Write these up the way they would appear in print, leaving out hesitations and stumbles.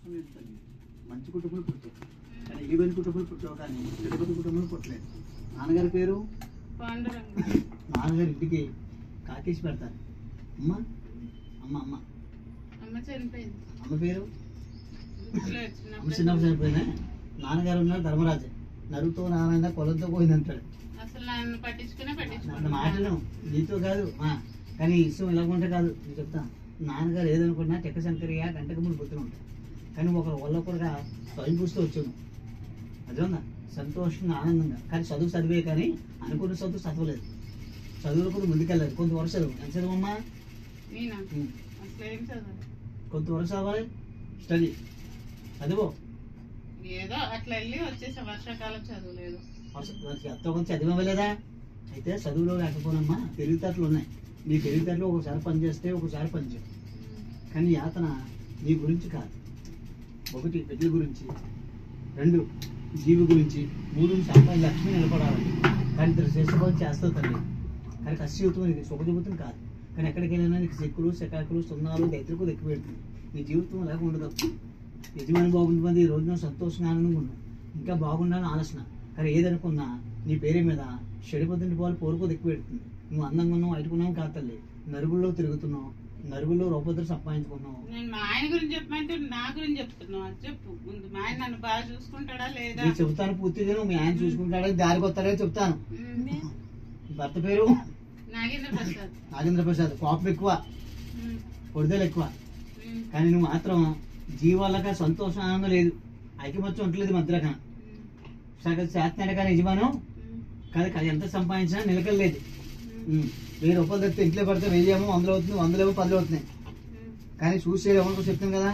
నష్టం లేదు తల్లి. మంచి కుటుంబంలో పుట్టావు కానీ ఇలిబెన్ కుటుంబంలో పుట్టావు కానీ తిరుపతి కుటుంబంలో పుట్టలేదు. నాన్నగారి పేరు నాన్నగారి ఇంటికి కాకేసి పెడతారు. అమ్మ అమ్మ అమ్మ అమ్మ పేరు అమ్మ చిన్నప్పుడు చనిపోయినా. నాన్నగారు ఉన్నారు ధర్మరాజే. నరుతో నారాయణ కొలంతో పోయిందంటాడు. మాటలు నీతో కాదు కానీ ఇష్టం ఇలా ఉంటే కాదు. నేను చెప్తాను, నాన్నగారు ఏదనుకున్నా టెక్క శంకరయ్య గంటకు ముందు పొద్దున ఉంటాయి కానీ ఒకరు వల్ల ఒకరుగా స్వయం పూస్తూ వచ్చాను. అదేనా సంతోషంగా ఆనందంగా. కానీ చదువు చదివే కానీ అనుకున్న చదువు చదవలేదు. చదువులు కూడా ముందుకెళ్ళాలి. కొంత వరకు చదువు ఎంత చదువమ్మా? కొంత వరకు చదవాలి. స్టడీ చదువు ఏదో అట్లా వెళ్ళి వచ్చేసా. వర్షాకాలం చదువులేదు. ఎంతో కొంత చదివలేదా? అయితే చదువులో లేకపోనమ్మా తెలివితేటలు ఉన్నాయి. నీ తెలివితేటలు ఒకసారి పని చేస్తే ఒకసారి పని చేయవు. కానీ యాతన నీ గురించి కాదు. ఒకటి బిడ్డల గురించి, రెండు జీవి గురించి, మూడు సంపాదన లక్ష్మి నిలబడాలి. కానీ ఇద్దరు చేసేవాళ్ళు చేస్తావు తల్లి. కానీ కష్ట జీవితం ఇది సుఖ జీవితం కాదు. కానీ ఎక్కడికి వెళ్ళినా నీకు చెక్కులు శకాకులు సున్నాలు దైత్రికు ఎక్కువ పెడుతుంది. నీ జీవితం లేక ఉండదు. యజమాని బాగుంటుంది. ఈ రోజున సంతోషంగా ఆనందంగా ఉన్నావు. ఇంకా బాగుండాలని ఆలోచన. కానీ ఏదనుకున్నా నీ పేరు మీద చెడిపోతుంటే వాళ్ళు పోరుకోదు ఎక్కువ పెడుతుంది. నువ్వు అందంగా ఉన్నావు ఐటుకున్నావు కాదు తల్లి. నరుగుల్లో తిరుగుతున్నావు. నరుగుల్లో రూపొద్దులు సంపాదించుకున్నావు. నేను మా ఆయన గురించి చెప్పమంటే నా గురించి చెప్తున్నావు. అది చెప్పు ముందు. మా ఆయన నన్ను బాగా చూసుకుంటాడా లేదా? నేను చెప్తాను పూర్తిగా. నువ్వు మీ ఆయన చూసుకుంటాడా దారికి వస్తాడే చెప్తాను. భర్త పేరు నాగేంద్ర ప్రసాద్. కోపం ఎక్కువ, పొడిదలు ఎక్కువ. కానీ నువ్వు మాత్రం జీవాలక సంతోషం ఆనందం లేదు. ఐక్యమత్యం ఉండలేదు మధ్యరకన. సగం చేస్తున్నాడు కానీ యజమానం కాదు. ఎంత సంపాదించినా నిలకలేదు. 1000 రూపాయలు తెస్తే ఇంట్లో పడితే 1000 ఏమో 100 అవుతుంది, 100 ఏమో 10 అవుతున్నాయి. కానీ చూసేది ఏమనుకో చెప్తాను కదా.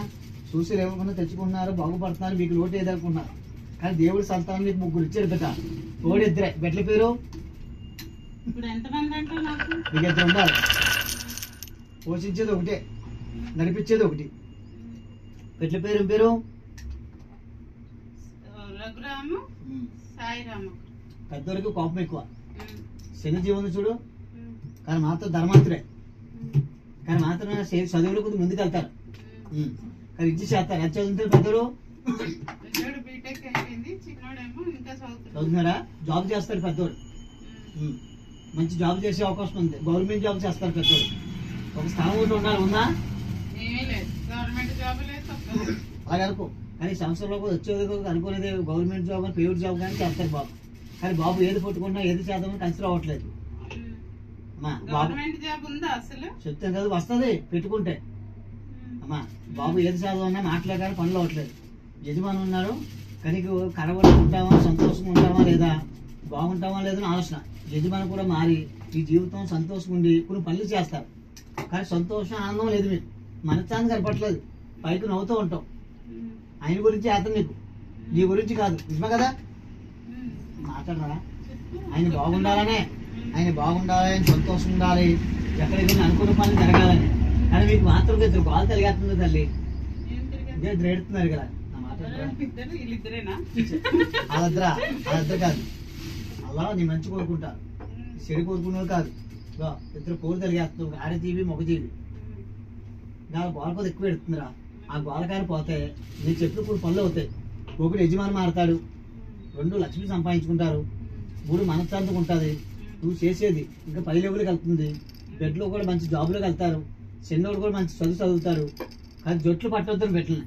చూసేది ఏమనుకున్నా తెచ్చుకుంటున్నారు, బాగుపడుతున్నారు, మీకు లోటు ఏదనుకున్నారు. కానీ దేవుడు సంతానం మీకు 3 ఇచ్చాడు బిడ్డ. తోడు 2 బిడ్డల పేరు మీకు 2 ఉండాలి. పోషించేది ఒకటే, నడిపించేది ఒకటి. బిడ్డల పేరు ఏం పేరు? పెద్దవరకు కోపం ఎక్కువ. శని జీవనం చూడు. కానీ మాత్రం ధర్మాంతుడే. కానీ మాత్రం చదువులు కొద్ది ముందుకు వెళ్తారు. కానీ ఇచ్చి చేస్తారు. ఎంత చదువుతారు పెద్దలు? చదువుతున్నారా? జాబ్ చేస్తారు పెద్దోడు. మంచి జాబ్ చేసే అవకాశం ఉంది. గవర్నమెంట్ జాబ్ చేస్తారు పెద్దోడు. ఒక స్థానం ఒకటి ఉండాలి. ఉందా? అలాగే అనుకో. కానీ సంవత్సరంలో వచ్చేది అనుకునేది గవర్నమెంట్ జాబ్ అని ప్రైవేట్ జాబ్ కానీ చేస్తారు బాబు. కానీ బాబు ఏది పట్టుకున్నా ఏది చేద్దామని కన్సిడర్ అవ్వట్లేదు. చెప్తాను కదా వస్తుంది పెట్టుకుంటే. అమ్మా బాబు ఏది చదవన్నా మాట్లాడాలి, పనులు అవ్వట్లేదు. యజమాని ఉన్నాడు కానీ కడవలు ఉంటామా, సంతోషంగా ఉంటామా లేదా, బాగుంటామా లేదని ఆలోచన. యజమాని కూడా మారి ఈ జీవితం సంతోషంగా ఉండి కొన్ని పనులు చేస్తారు. కానీ సంతోషం ఆనందం లేదు. మీకు మనశ్శాంతి కనపట్లేదు. పైకి నవ్వుతూ ఉంటాం. ఆయన గురించి అతను నీకు, నీ గురించి కాదు. నిజమే కదా? మాట్లాడరా? ఆయన బాగుండాలనే, ఆయన బాగుండాలి, ఆయన సంతోషం ఉండాలి, ఎక్కడికి అనుకున్న పనులు జరగాలని. కానీ మీకు మాత్రం 2 గోలు తెలియతుంది తల్లి. ఇద్దరు ఏడుతున్నారు కదా. నా మాట్లాడరా? వాళ్ళిద్దరు కాదు. అలా నీ మంచి కోరుకుంటారు, చెడు కోరుకునేది కాదు. 2 కోరు తెలియస్తుంది. ఆడజీవి మొగజీవి. నా గోలపోతే ఎక్కువ ఎడుతుందిరా. ఆ గోలకాయలు పోతే నేను చెప్పిన కొన్ని పనులు అవుతాయి. ఒకటి యజమాని మారుతాడు, 2 లక్ష్మి సంపాదించుకుంటారు, 3 మనశ్శాంతిగా ఉంటుంది. నువ్వు చేసేది ఇంకా పై లెవెల్కి వెళ్తుంది. బెడ్లో కూడా మంచి జాబ్లోకి వెళ్తారు. చిన్నోడు కూడా మంచి చదువుతారు. కానీ జొట్లు పట్టొద్దని పెట్టలే.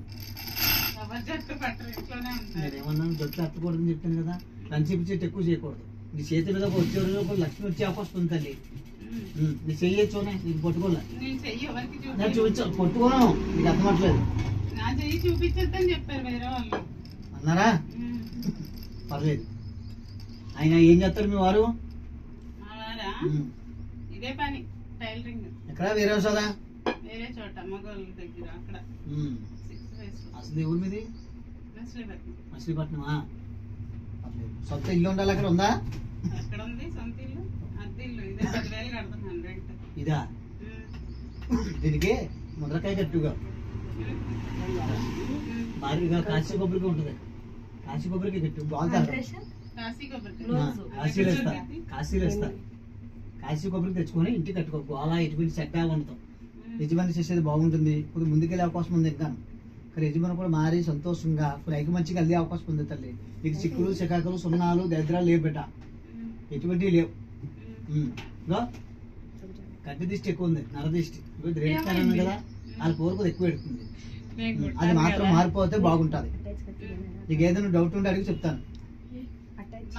నేనేమన్నాను? జొట్లు ఎత్తకూడదని చెప్పాను కదా. లంచం చెట్టు ఎక్కువ చేయకూడదు. నీ చేతి మీద వచ్చే రోజు లక్ష్మి వచ్చే అవకాశం ఉంది తల్లి. నీ చెయ్యొచ్చునే నీకు పట్టుకోలే. చూపించా పట్టుకోను. నీకు అర్థమట్లేదు అన్నారా? పర్లేదు. ఆయన ఏం చేస్తారు మీ వారు? ఇదే పని టైలరింగ్. ఎక్కడ? వేరే వస్తుందా? వేరే చోట మగవాళ్ళ దగ్గర. అక్కడ అసలు ఊరి మీది మచిలీపట్నమా? సొంత ఇల్లు ఉండాలి. అక్కడ ఉందా? అక్కడ ఉంది సొంత ఇల్లు. అద్దె ఇల్లు. ఇదే 10,000 కడుతున్నాను రెంట్. ఇదా? దీనికి ముద్రకాయ గట్టుగా భారీగా కాశీ కొబ్బరికి ఉంటుంది. కాశీ కొబ్బరికి గట్టు బాగుంటారు. కాశీలో ఇస్తారు. కాశీ కొబ్బరికి తెచ్చుకొని ఇంటికి కట్టుకో. అలా ఇటువంటి చెడ్డా ఉండతాం. యజమాని చేసేది బాగుంటుంది. కొద్దిగా ముందుకెళ్ళే అవకాశం ఉంది ఇంకా. కానీ యజమాని కూడా మారి సంతోషంగా ఇప్పుడు ఐకమంచిగా వెళ్ళే అవకాశం ఉంది తల్లి. నీకు చిక్కులు చికాకులు సున్నాలు దరిద్రాలు లేవు బిడ్డ, ఎటువంటి లేవు. కట్టి దిష్టి ఎక్కువ ఉంది, నరదిష్టి రేడుతారని కదా, వాళ్ళ కోరికలు ఎక్కువ పెడుతుంది. అది మాత్రం మారిపోతే బాగుంటది. నీకు ఏదైనా డౌట్ ఉంటే అడిగి చెప్తాను.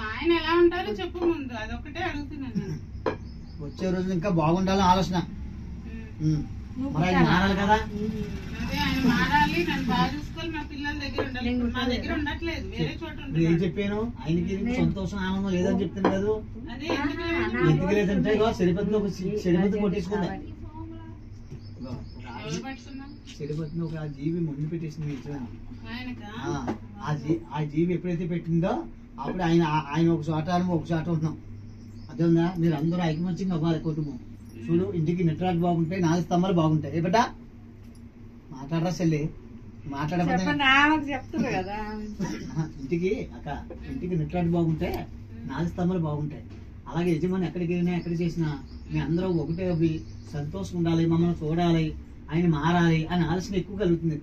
ఆయన ఎలా ఉంటారో చెప్పు ముందు, అదొకటే అడుగుతున్నాను. వచ్చే రోజు ఇంకా బాగుండాలని ఆలోచన. మరి ఆయన మారాలి కదా. అదే ఆయన మారాలి, నన్ను బాగా చూసుకోవాలి, మా పిల్లల దగ్గర ఉండాలి. మా దగ్గర ఉండట్లేదు, వేరే చోట ఏం చెప్పాను, ఆయనకి సంతోషం ఆనందం లేదని చెప్తాను కదా. అదే ఎందుకు లేదంటే చెడిపతిని ఒక చెడిపతి కొట్టేసుకుందా, చెడిపతిని ఒక జీవి ముందు పెట్టేసింది యజమాని. ఆ జీవి ఎప్పుడైతే పెట్టిందో అప్పుడు ఆయన ఒక చోట ఒక చోట ఉంటున్నాం. అదే ఉందా, మీరు అందరూ ఐకమత్యంగా అవ్వాలి కుటుంబం. చూడు, ఇంటికి నెట్రాక్ బాగుంటాయి, 4 స్తంభాలు బాగుంటాయి. ఏ బిడ్డ మాట్లాడరా చెల్లి, మాట్లాడకపోతే ఇంటికి అక్క, ఇంటికి నెట్రాక్ బాగుంటే 4 స్తంభాలు బాగుంటాయి. అలాగే యజమాని ఎక్కడికి వెళ్ళినా ఎక్కడ చేసినా మీ అందరూ ఒకటే అవి సంతోషం ఉండాలి, మమ్మల్ని చూడాలి, ఆయన మారాలి అని ఆలోచన ఎక్కువ కలుగుతుంది.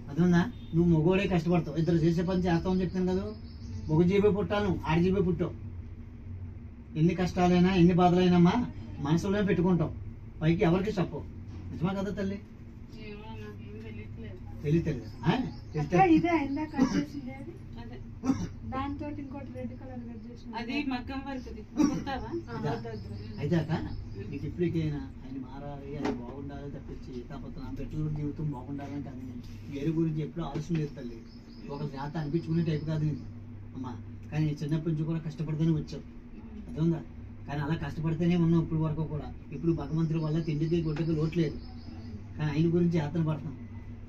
అదేందా, నువ్వు మగోడే కష్టపడతావు, ఇద్దరు చేసే పని చేస్తావని చెప్తాను కదా. ఒక జీబే పుట్టాను, 6 జీబే పుట్టావు. ఎన్ని కష్టాలైనా ఎన్ని బాధలైనమ్మా మనసులోనే పెట్టుకుంటావు, పైకి ఎవరికి చెప్పవు. నిజమా కదా తల్లి? తెలియదు. అయితే అక్క, నీకు ఇప్పటికైనా ఆయన మారాలి, అది బాగుండాలి తప్పించి కాకపోతే నా బిడ్డల జీవితం బాగుండాలని కానీ వేరే గురించి ఎప్పుడూ ఆలోచన లేదు తల్లి. ఒక జాత అనిపించుకునే టైప్ కాదు నేను అమ్మా. కానీ చిన్నప్పటి నుంచి కూడా కష్టపడితేనే వచ్చావు, అదే ఉందా. కానీ అలా కష్టపడితేనే ఉన్నాం ఇప్పుడు వరకు కూడా. ఇప్పుడు భగవంతుడి వల్ల తిండికి గుడ్డకి లోట్లేదు, కానీ ఆయన గురించి యాతన పడతాం.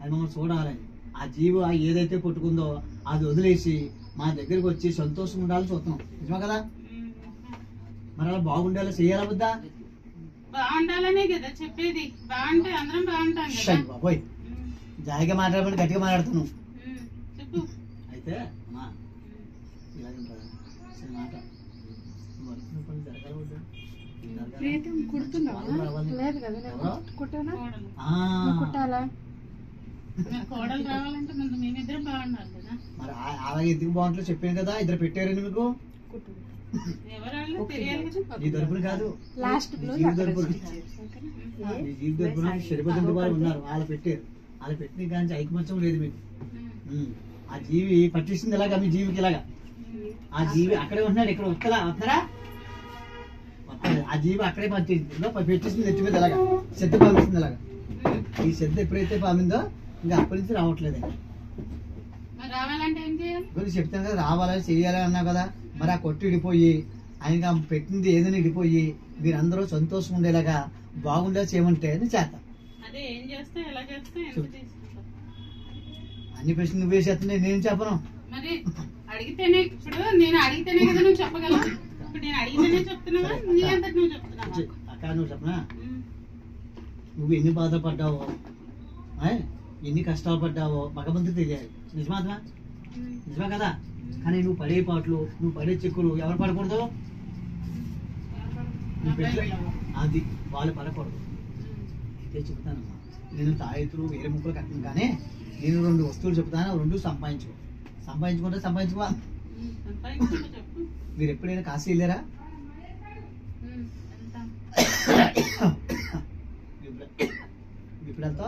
అది మమ్మల్ని చూడాలని ఆ జీవ ఏదైతే కొట్టుకుందో అది వదిలేసి మా దగ్గరికి వచ్చి సంతోషం ఉండాలని చూస్తున్నాం. నిజమా కదా? మరి అలా బాగుండేలా చేయాలా వద్దా? బాగుండాలనే కదా చెప్పేది. బాగుంటే అందరం బాగుంటాం కదా. బాబోయ్, జాయిగా మాట్లాడమని గట్టిగా మాట్లాడుతున్నావు. అయితే అమ్మా ఇలాగంటారా మాట కోడలు రావాలంటే ముందు మేమిద్దరం బాగుండాలి కదా. మరి అలాగే ఎందుకు బాగుంటుందో చెప్పాను కదా, ఇద్దరు పెట్టారండి మీకు. ఎవరు తెలియాలి కదా. నీ తరపున కాదు, జీవి తరపున శరిపతి వారు ఉన్నారు, వాళ్ళు పెట్టారు. వాళ్ళు పెట్టిన కానీ ఐకమత్యం లేదు మీకు. ఆ జీవి పట్టిస్తుంది ఇలాగా, మీ జీవికి ఇలాగా. ఆ జీవి అక్కడే ఉంటున్నాడు, ఇక్కడ వస్తారా ఆ జీవి అక్కడే పెట్టేసింది నెత్తి మీద ఇలాగా, శ్రద్ధ పంపిస్తుంది ఇలాగా. ఈ శ్రద్ధ ఎప్పుడైతే పామిందో ఇంకా అప్పటి నుంచి రావట్లేదు. కొన్ని చెప్తాను కదా, రావాలని చెయ్యాలని అన్నా కదా. మరి ఆ కొట్టు ఇడిపోయి ఆయన పెట్టింది ఏదైనా ఇడిపోయి మీరందరూ సంతోషం ఉండేలాగా బాగుండేలా చేయమంటే చేస్తా. అన్ని ప్రశ్నలు నువ్వే చేస్తున్నాయి, నేను చెప్పను. మరి అడిగితేనే, ఇప్పుడు నేను అడిగితేనే కదా నువ్వు చెప్పగలవు. ఇప్పుడు నేను అడిగితేనే చెప్తున్నావా, నీ అంతటి నువ్వు చెప్తున్నావా? అక్క నువ్వు చెప్పనా, నువ్వు ఎన్ని బాధలు పడ్డావో, ఎన్ని కష్టాలు పడ్డావో భగవంతుడు తెలియాలి. నిజమాత్మా, నిజమా కదా. కానీ నువ్వు పడే పాటలు, నువ్వు పడే చెక్కులు ఎవరు పడకూడదు, అది వాళ్ళు పడకూడదు. అయితే చెప్తానమ్మా, నేను తాయెత్తులు వేరే ముక్కలు కట్టను, కానీ నేను 2 వస్తువులు చెప్తాను, 2 సంపాదించుకుంటే సంపాదించుకో. మీరు ఎప్పుడైనా కాశీ వెళ్ళారా? ఇప్పుడు వెళ్తా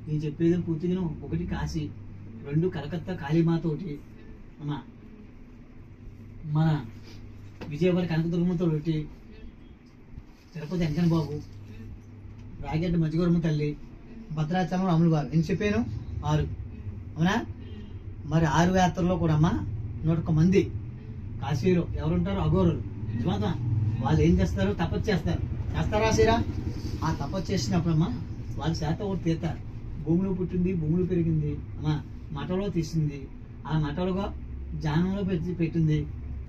నేను చెప్పేది పూర్తిగా. 1 కాశీ, 2 కలకత్తా కాళీమాత, ఒకటి అమ్మా మన విజయవాడ కనకదుర్గమ్మతో, ఒకటి తిరుపతి వెంకన్న బాబు, రాగడ్డ మజ్జిగూరమ్మ తల్లి, భద్రాచలం అమలు వారు. నేను చెప్పాను 6, అవునా? మరి 6 యాత్రలో కూడా అమ్మా 101 మంది కాశీలో ఎవరుంటారు? అఘోరులు. నిజమాత వాళ్ళు ఏం చేస్తారు? తపస్సు చేస్తారా సీరా? ఆ తపస్సు చేసినప్పుడమ్మా వాళ్ళ చేత ఒకటి తీస్తారు. భూమిలో పుట్టింది, భూమిలో పెరిగింది అమ్మా, మఠంలో తీసింది, ఆ మఠంలో జానంలో పెట్టింది,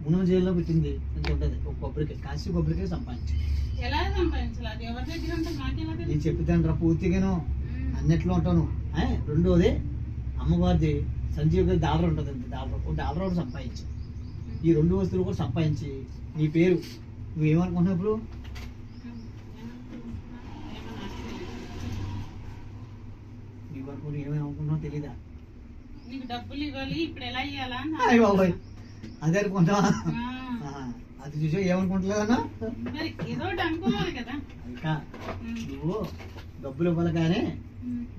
మునగ జైల్లో పెట్టింది అని ఉంటుంది. ఒక కొబ్బరికాయ, కాశీ కొబ్బరికాయ సంపాదించి నేను చెప్తాను రా పూర్తిగాను, అన్నిట్లో ఉంటాను. రెండోది అమ్మవారిది సంజీవ్ గారి డాలర్ ఉంటుంది, డాలర్ ఒకటి సంపాదించి, ఈ 2 వస్తువులు కూడా సంపాదించి నీ పేరు నువ్వేమనుకుంటున్నావు ఇప్పుడు? వరకు ఏమేమి అనుకుంటున్నావు తెలీదా? నీకు డబ్బులు ఇవ్వాలి, ఇప్పుడు ఎలా ఇవ్వాలా అని అయ్య బాబాయ్ అదే అనుకుంటావా? ఆ, అది చూసా ఏమనుకుంటలేదన్నా? మరి ఏదో ఒకటి అనుకోవాలి కదా. ఇంకా నువ్వు డబ్బులు ఇవ్వాలి కానీ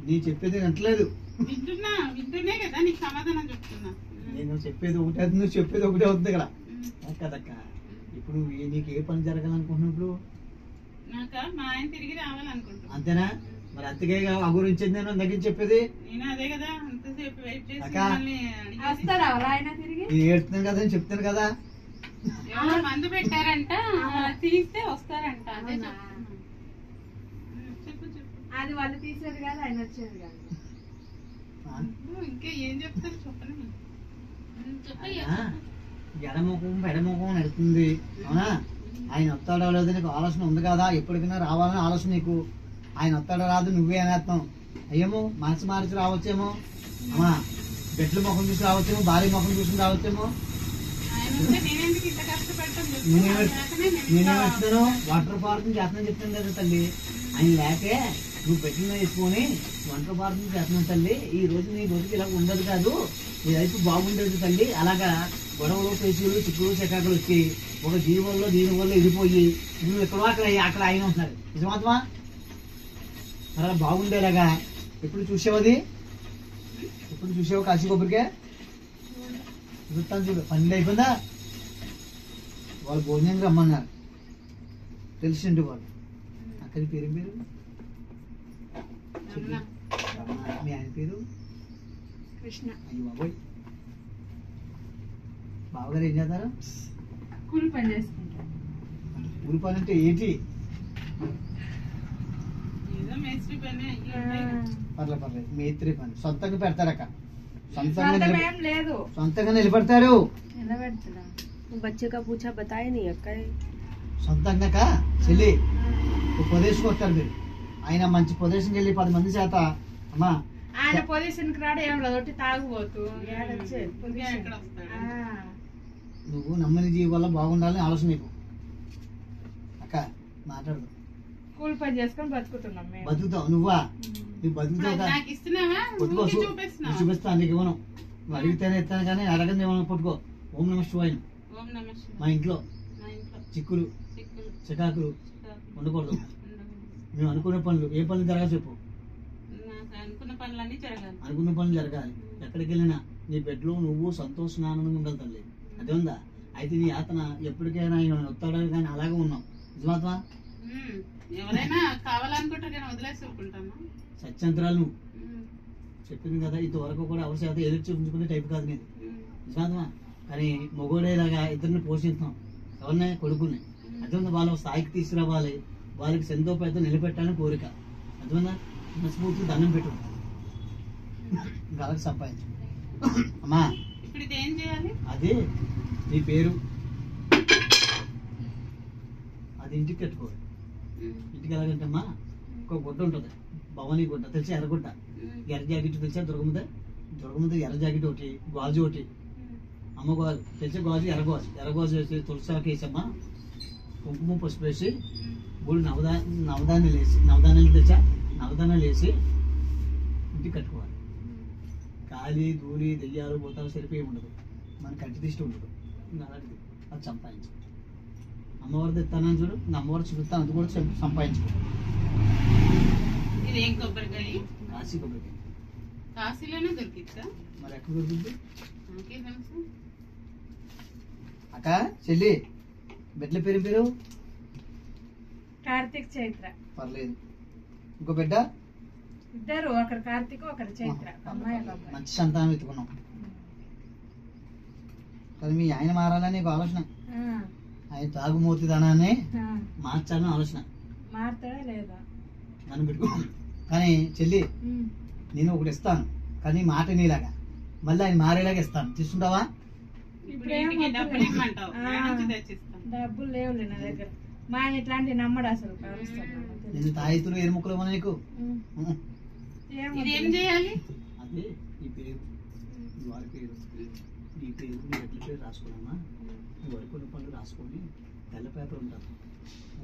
నీ చెప్పేది వింటలేదు. వింటున్నా కదా నీకు సమాధానం చెప్తున్నా. నేను చెప్పేది ఒకటే అవుతుంది, నువ్వు చెప్పేది ఒకటే అవుతుంది ఇక్కడ కదక్క. ఇప్పుడు నీకు ఏ పని జరగాలనుకుంటున్నావు ఇప్పుడు? నాకు మా ఆయన తిరిగి రావాలనుకుంటున్నా. అంతేనా? మరి అంతకే ఆ గురించి నేను దగ్గర చెప్పేది. నేను అదే కదా అంతసేపు వెయిట్ చేసి అక్క. మిమ్మల్ని అడిగేసి, వస్తారా వాళ్ళ ఆయన తిరిగి? నేను ఏడుతున్నాను కదా అని చెప్తాను కదా. ఎవరో మందు పెట్టారంట, తీస్తే వస్తారంట. అదే చెప్తున్నా. చెప్పు చెప్పు. అది వాళ్ళు తీసేది కాదు, ఆయన వచ్చేది కాదు. ఆ? ఇంకా ఏం చెప్తారు చెప్పని. చెప్పు అయినా ఎడముఖం పెడముఖం నడుతుంది అవునా? ఆయన వస్తాడో లేదో నీకు ఆలోచన ఉంది కదా, ఎప్పటికైనా రావాలని ఆలోచన నీకు. ఆయన వస్తాడో రాదు నువ్వే అనేస్తాం. అయ్యేమో మనసు మార్చి రావచ్చేమో, అమ్మా బెడ్ల ముఖం చూసి రావచ్చేమో, భార్య ముఖం చూసి రావచ్చేమో. ఆయన ఉంటే నేనెందుకు ఇంత కష్టపడతాను చెప్పు. నేనేమిస్తాను వాటర్ పార్క్ చేస్తున్నాను చెప్తాను కదా తల్లి. ఆయన లేకే నువ్వు పెట్టిన వేసుకొని వాటర్ పార్క్ చేస్తున్నావు తల్లి. ఈ రోజు నీ బతుకు ఇలా ఉండదు కాదు, నీ లైఫ్ బాగుండేది తల్లి. అలాగా గొడవలు పేచీలు చిక్కులు చెకాకులు వచ్చి ఒక జీవుల్లో దీని వల్ల ఇడిపోయి నువ్వు ఎక్కడో అక్కడ ఆయన ఉంటున్నాడు. నిజమాత్మా మరి అలా బాగుండేలాగా ఎప్పుడు చూసావది? ఎప్పుడు చూసావు కాశీ కొబ్బరికే? చూస్తాను చూడు. పన్నెండు అయిపోయిందా? వాళ్ళు భోజనం రమ్మన్నారు తెలిసిండి వాళ్ళు. అక్కడి పేరు పేరు రమణ. మీ ఆయన పేరు కృష్ణ. అయ్యి బాబోయ్. బావగారు ఏం చేస్తారు? కూలి పని చేసుకుంటారు. ఊరి పని అంటే ఏంటి? ఏదో మేస్త్రి పని అయ్యి ఉంటాయి కదా. పర్లేదు మేత్రి పని సొంతంగా పెడతారక్క. సొంతం ఏం లేదు. సొంతంగా నిలబెడతారు. నిలబెడతాడా? बच्चे का पूछा बताए नहीं अक्का సొంతంగా చెల్లి ఒక పొదేశం వస్తారు మీరు. ఆయన మంచి పొదేశంకి వెళ్ళి 10 మంది చేత అమ్మా ఆయన పొజిషన్ కి రాడు ఏం లేదు, ఒకటి తాగుబోతు ఏడొచ్చే ఇంకా ఎక్కడ వస్తాడు? నువ్వు నమ్మని జీవి వల్ల బాగుండాలని ఆలోచన నీకు. అక్క మాట్లాడదు. కూలి పని చేసుకొని బతుకుతున్నాం మేము. బతుకుతావు నువ్వా? నువ్వు బతుకుతావు కదా. నాకు ఇస్తున్నావా? పట్టుకో ఊరికే చూపిస్తున్నావా? చూపిస్తాను నీకు ఇవ్వను. నువ్వు అడిగితేనే ఇస్తాను కానీ అడగని ఏమన్నా పట్టుకో. ఓం నమ శివాయ. ఓం నమః శివాయ. మా ఇంట్లో మా ఇంట్లో చిక్కులు చిక్కులు చికాకులు చికాకులు ఉండకూడదు. ఉండకూడదు. మేము అనుకునే పనులు ఏ పనులు జరగాలి చెప్పు. నాకు అనుకున్న పనులన్నీ జరగాలి. అనుకున్న పనులు జరగాలి. ఎక్కడికి వెళ్ళినా నీ బెడ్లో నువ్వు సంతోషంగా ఆనందంగా ఉండాలి తల్లి. అదే ఉందా? అయితే నీ యాతన ఎప్పటికైనా ఆయన వస్తాడో కానీ అలాగే ఉన్నాం. నిజమాత్మా? ఉమ్. ఎవరైనా కావాలనుకుంటారు కానీ వదిలేసి ఊరుకుంటాను. సత్యంతరాలు నువ్వు చెప్పింది కదా. ఇంతవరకు కూడా ఎవరి చేత ఎదురు చూపించుకునే టైప్ కాదు నేను. నిజమాత్మా? కానీ మొగోడేలాగా ఇద్దరిని పోషిస్తాం. ఎవరినే? కొడుకుని. అదే ఉంది. వాళ్ళ స్థాయికి తీసుకురావాలి, వాళ్ళకి సంతోపేత నిలబెట్టాలని కోరిక. అదేందా? మనస్ఫూర్తి దండం పెట్టు, వాళ్ళకి సంపాదించు. అమ్మా ఇప్పుడు ఇది ఏం చేయాలి? అది నీ పేరు, అది ఇంటికి కట్టుకోవాలి. ఇంటికి ఎలాగంటే అమ్మా ఒక గుడ్డ ఉంటుంది, భవానీ గుడ్డ తెలిసి ఎర్రగుడ్డ. ఎర్ర జాకెట్ తెలిసా? దుర్గముద్ద ఎర్ర జాకెట్ ఒకటి, గాజు ఒకటి. అమ్మ గాజు తెలిసే? గాజు ఎర్రగాజు వేసి తులసాకి వేసమ్మా, కుంకుమ పసుపు వేసి మూడు నవధాన్యాలు తెచ్చా, నవధాన్యాలు వేసి ఇంటికి కట్టుకోవాలి. గాలి ధూళి దెయ్యాలు పోతాలు సరిపోయి ఉండదు, మన కంటి దిష్టి ఉండదు. ఇంకా అలాంటిది అది సంపాదించు. అమ్మవారిది ఇస్తానని చూడు, ఇంకా అమ్మవారు చూపిస్తాను, అది కూడా సంపాదించుకో. ఇది ఏం కొబ్బరికాయ? కాశీ కొబ్బరికాయ. కాశీలోనే దొరికిద్దా? మరి ఎక్కడ దొరుకుతుంది? నాకే తెలుసు. అక్క చెల్లి బిడ్డల పేరు కార్తీక్ చైత్ర. పర్లేదు. ఇంకో బిడ్డ? ఇద్దరు, ఒకరు కార్తీక్ ఒకరు చైత్ర. అమ్మాయి ఒక అబ్బాయి. మంచి సంతానం ఎత్తుకున్నాం. కానీ మీ ఆయన మారాలని నీకు ఆలోచన. ఆయన తాగుమూర్తి ధనాన్ని మార్చాలని ఆలోచన. మారుతాడా లేదా? నన్ను పెట్టుకో. కానీ చెల్లి నేను ఒకటి ఇస్తాను, కానీ మాట నీలాగా మళ్ళీ ఆయన మారేలాగా ఇస్తాను. తీసుకుంటావా? ఇప్పుడు ఇంటికి డబ్బులు ఇమ్మంటావు, ఎక్కడి నుంచి తెచ్చిస్తాను? డబ్బులు లేవులే నా దగ్గర. మా ఆయన ఇట్లాంటివి నమ్మడు అసలు. నేను తాయితులు ఎరుముక్కలు ఇవ్వను నీకు. ఇది ఏం చేయాలి? అదే ఈ పేరు, ఈ వారి పేరు, ఈ పేరు, నీ ఎట్ల పేరు రాసుకున్నామా. ఈ వరకు పనులు రాసుకొని తెల్ల పేపర్ ఉంటుంది,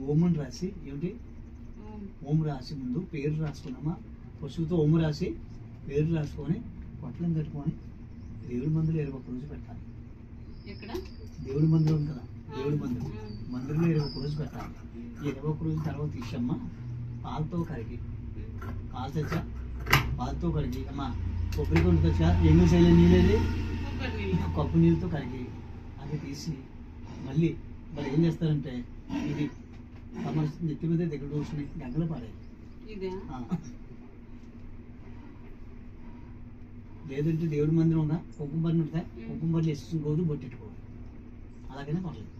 ఓం అని రాసి, ఏమిటి ఓం రాసి ముందు పేరు రాసుకున్నామా, పశువుతో ఓం రాసి పేర్లు రాసుకొని పొట్లం కట్టుకొని దేవుడి మందులు 21 రోజు పెట్టాలి. ఇక్కడ దేవుడి మందిరం ఉంది కదా, దేవుడి మందిరం మందిరంలో 21 రోజు పెట్టాలి. ఈ 21 రోజు తర్వాత తీసమ్మ పాలతో కడిగి పాలు తెచ్చా, పాలతో కడిగి అమ్మ కొబ్బరి కొండ తెచ్చా, ఎంగు శైలి నీళ్ళేది కొబ్బరి నీళ్ళు కప్పు నీళ్ళతో కడిగి అది తీసి మళ్ళీ మరి ఏం చేస్తారంటే ఇది తమ నెత్తి మీద దగ్గర కూర్చుని గంగలు పాడాయి. ఇదే లేదంటే దేవుడి మందిరం ఉందా కుంకుమ బర్రెలు ఉంటాయి, కుంకుమ బర్రెలు వేసుకుని రోజు బొట్టెట్టుకోవాలి. అలాగనే పర్లేదు.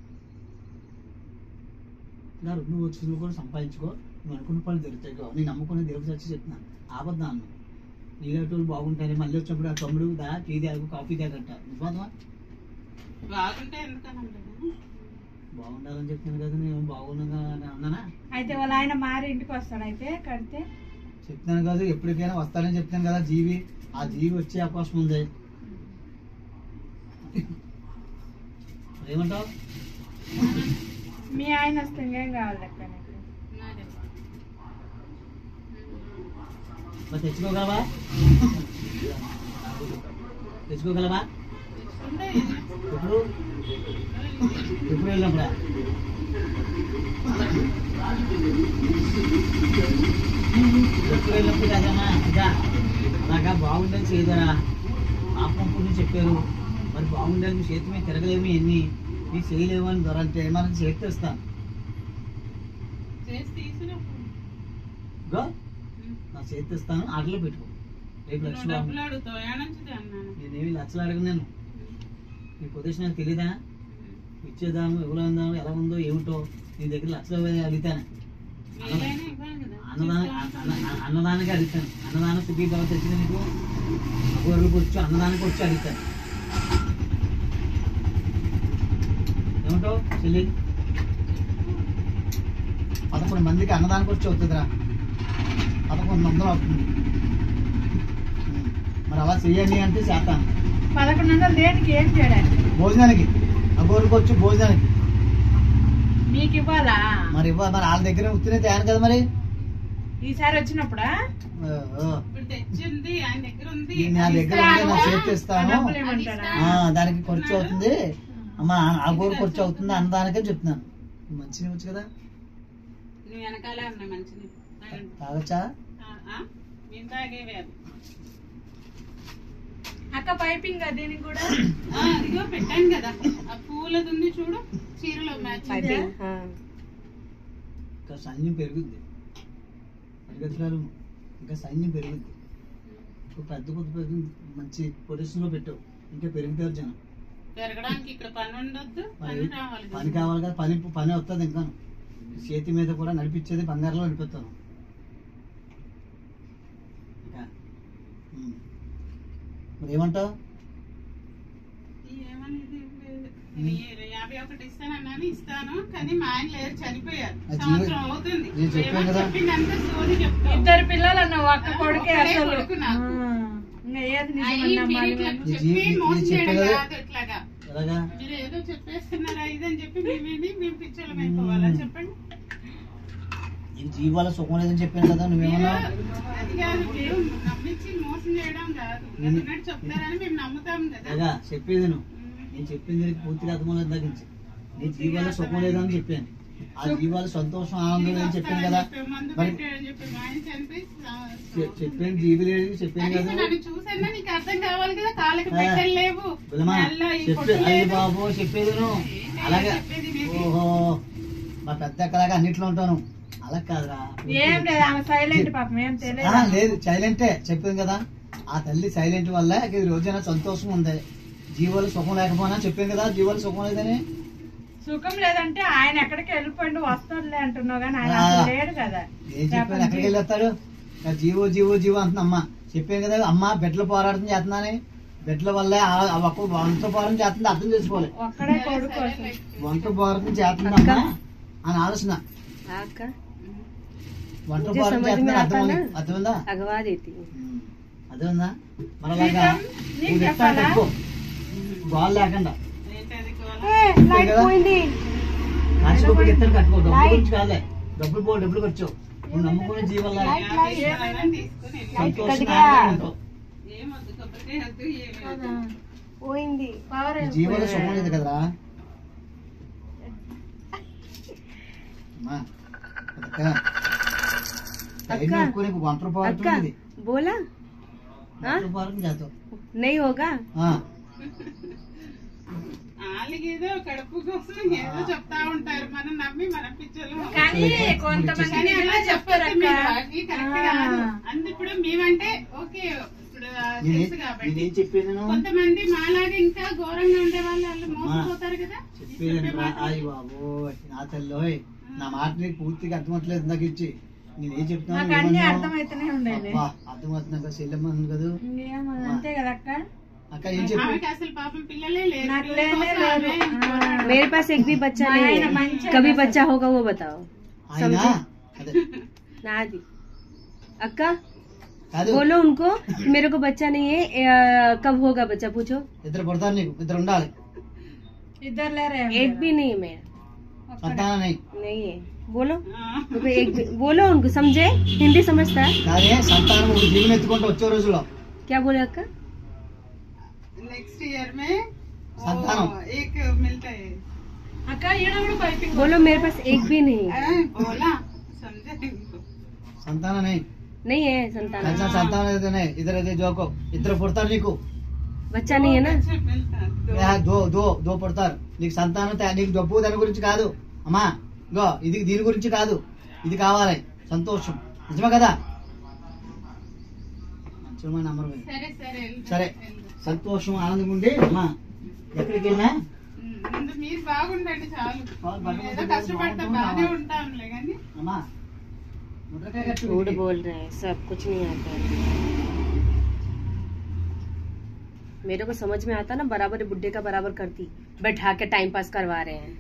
నువ్వు వచ్చి నువ్వు కూడా సంపాదించుకో, నువ్వు అనుకున్న పనులు జరుగుతాయి. నేను నమ్ముకునే దేవుడు వచ్చి చెప్తున్నాను ఆపద్దా అన్న నీళ్ళటోళ్ళు బాగుంటాయి. మళ్ళీ వచ్చినప్పుడు ఆ తమ్ముడు దా టీ తాగు కాఫీ తాగంట నిజమా? బాగుంటే ఎందుకన్నా బాగుండాలని చెప్తున్నాను కదా, నేను బాగున్నా అన్నానా? అయితే వాళ్ళ ఆయన మారి ఇంటికి వస్తాడు అయితే కడితే చెప్తాను కదా, ఎప్పటికైనా వస్తానని చెప్తాను కదా. జీవి ఆ జీవి వచ్చే అవకాశం ఉంది. ఏమంటావు? మీ ఆయన వస్తే ఇంకేం కావాలి అక్క నీకు? మరి తెచ్చుకోగలవా? తెచ్చుకోగలవా? ఎప్పుడు ఎప్పుడు వెళ్ళినప్పుడా? ఎప్పుడు వెళ్ళినప్పుడు కదమ్మా ఇంకా అలాగా బాగుండని చేయదరా పాపం పుణ్యం చెప్పారు. మరి బాగుండని నువ్వు చేతి మీద తిరగలేము, ఎన్ని నీకు చేయలేము అని దొరంటే మనం చేతి తెస్తాను. గో నా చేతి తెస్తాను, ఆటలో పెట్టుకో. రేపు లక్షలు నేనేమి లక్షలు అడగను. నేను నీ పొజిషన్ నాకు తెలీదా? ఇచ్చేదాము ఎవరు అందాము ఎలా ఉందో ఏమిటో నీ దగ్గర లక్షలు అడుగుతాను. అన్నదానికి అడుగుతాను. అన్నదానం సుఖీ బాగా తెచ్చింది నీకు గొర్రెలకు వచ్చి అన్నదానికి వచ్చి అడుగుతాను. ఏమిటో చెల్లి 11 మందికి అన్నదానికి వచ్చి అవుతుందిరా, 1100 అవుతుంది. మరి అలా చెయ్యండి అంటే చేస్తాను. 1100 దేనికి ఏం చేయడానికి? భోజనానికి ఆ గొర్రెలకు వచ్చి భోజనానికి మీకు ఇవ్వాలా? మరి ఇవ్వాలి. మరి వాళ్ళ దగ్గర ఉత్తినే తేను కదా. మరి ఈసారి వచ్చినప్పుడా నా దగ్గర నా చేతి ఇస్తాను, దానికి ఖర్చు అవుతుంది అమ్మా, ఆ గోరు ఖర్చు అవుతుంది అన్నదానికే చెప్తున్నాను. మంచిగా వచ్చు కదా, తాగచ్చా? అక్క పైపింగ్ దీనికి కూడా ఇదిగో పెట్టాను కదా, ఆ పూలది ఉంది చూడు, చీరలో మ్యాచ్. ఇంకా సైన్యం పెరుగుద్ది, పరిగెత్తులాలు ఇంకా సైన్యం పెరుగుద్ది. పెద్ద పెద్ద మంచి పొజిషన్ లో పెట్టావు, ఇంకా పెరుగుతారు జనం. పెరగడానికి ఇక్కడ పని ఉండొద్దు, పని కావాలి కదా. పని వస్తుంది. ఇంకా చేతి మీద కూడా నడిపించేది బంగారంలో నడిపిస్తాను. ఇంకా మరి ఏమంటావు? 51 ఇస్తానన్నాను, ఇస్తాను కానీ మా ఆయన లేరు, చనిపోయారు. ఇద్దరు పిల్లలు అన్నావు, అక్క కొడుకే అసలు. మీరు ఏదో చెప్పేస్తున్నారా ఇదని చెప్పి మేము పిచ్చోళ్ళం అయిపోవాలా చెప్పండి? జీవాల సుఖం లేదని చెప్పాను కదా. నువ్వేమన్నా అది కాదు, మీరు నమ్మించి మోసం చేయడం కాదు, చెప్తారని మేము నమ్ముతాం కదా. చెప్పేది నేను చెప్పింది పూర్తిగా అర్థం తగ్గించి నీ జీవాల సుఖం లేదని చెప్పాను. ఆ జీవాల సంతోషం ఆనందం లేదని చెప్పాను కదా. చెప్పాను జీవి లేదు చెప్పాను కదా. అయ్యి బాబు చెప్పేది అలాగే. ఓహో మా పెద్ద అక్కలాగా అన్నిట్లో ఉంటాను. అలా కాదురా, లేదు సైలెంటే చెప్పాను కదా. ఆ తల్లి సైలెంట్ వల్ల ఈ రోజైనా సంతోషం ఉంది. జీవాలు సుఖం లేకపోయినా చెప్పాను కదా, జీవాలు సుఖం లేదని. సుఖం లేదంటే ఆయన ఎక్కడికి వెళ్ళిపోయిండు, వస్తాడులే అంటున్నావు కానీ ఆయన లేడు కదా. ఏం చెప్పాను, ఎక్కడికి వెళ్ళొస్తాడు? జీవో జీవో జీవో అంటున్నా. అమ్మ చెప్పాను కదా, అమ్మ బిడ్డలు పోరాటం చేస్తున్నాని. బిడ్డల వల్ల వంట పోరాటం చేస్తుంది, అర్థం చేసుకోవాలి. ఒక్కడే కొడుకు వంట పోరాటం చేస్తుందమ్మా అని ఆలోచన. వంట పోరాటం చేస్తుంది అర్థమైందా? అర్థమైందా? మరి అలాగా కట్టుకో గోల్ లేకుండా. కట్టుకో డబ్బుల గురించి కాదులే, డబ్బులు ఖర్చు. నువ్వు నమ్ముకునే జీవన సంతోషంగా ఉంటావు. ఏమొద్దు, కొబ్బరికాయ వద్దు, ఏమీ వద్దు. పోయింది పవర్ జీవోలో సుఖం లేదు కదరా అమ్మా, అక్క టైం ఎక్కువ నీకు 1 రూపాయి अक्का ఉంటుంది बोला 1 రూపాయలకు చేస్తావు नहीं होगा వాళ్ళకేదో కడుపు కోసం ఏదో చెప్తా ఉంటారు, మనం నమ్మి మన పిచ్చలు. కానీ కొంతమంది కానీ అలా నిజమే చెప్పొద్దు చెప్తారు మీరు, అక్క. అది కరెక్ట్ కాదు. అందు ఇప్పుడు మేమంటే ఓకే, ఇప్పుడు తెలుసు కాబట్టి. నేనేం చెప్పేది నేను కొంతమంది మాలాగా ఇంకా ఘోరంగా ఉండే వాళ్ళు మోసపోతారు కదా. చెప్పేది అయ్యి బాబు నా తల్లి నా మాట నీకు పూర్తిగా అర్థమవుతలేదు ఇందాక ఇచ్చి నేనేం చెప్తున్నాను నాకు అన్ని అర్థమైతేనే ఉండేది. అర్థమవుతుంది కదా చెల్లెమ్మ ఉంది కదా ఇంకేమో అంతే కదా అక్క. అక్క ఏం చెప్పి ఆమెకి అసలు పాపం పిల్లలే లేరు. నాకు పిల్లల లేనే కోసం లేరు. ఆమె పోరాడు. मेरे पास एक भी बच्चा नहीं ఆయన है మంచిగా कभी बच्चा होगा वो बताओ ఆయన అదే नादी अक्का కాదు बोलो उनको मेरे को बच्चा नहीं है कब होगा बच्चा पूछो ఇద్దరు పడతారు నీకు ఇద్దరు ఉండాలి ఇద్దరు లేరే एक भी नहीं मैं సంతానం नहीं है बोलो ఆ. तो एक भी बोलो उनको समझे हिंदी समझता है కాదే సంతానం జీవనం ఎత్తుకుంటూ వచ్చే రోజుల్లో क्या बोले अक्का नेक्स्ट ईयर में संतानों। एक मिलता है। అక్క ఈడ కూడా పైపింగ్ बोलो मेरे पास एक भी नहीं बोला समझे इनको। సంతానం नहीं है संतान సంతానం ఏదైనా ఇద్దరైతే జోకో ఇద్దరు పుడతారు నీకు बच्चा नहीं है ना अच्छा मिलता है, दो। దో పుడతారు నీకు సంతానం నీకు జబ్బు దాని గురించి కాదు అమ్మా గో ఇది దీని గురించి కాదు ఇది కావాలి సంతోషం నిజమే కదా మంచిగా నంబర్ సరే సరే వెళ్ళు. సరే వెళ్ళు. సంతోషం ఆనందంగా ఉండి అమ్మా ఎక్కడికి వెళ్ళినా ముందు మీరు బాగుండండి చాలు. బాగుండండి. ఏదో కష్టపడతా బాగానే ఉంటాంలే కానీ అమ్మా ముద్రకాయ కట్టు झूठ వీడికి. बोल रहे हैं सब कुछ नहीं आता है मेरे को समझ में आता ना बराबर बुड्ढे का बराबर करती बैठा के टाइम पास करवा रहे हैं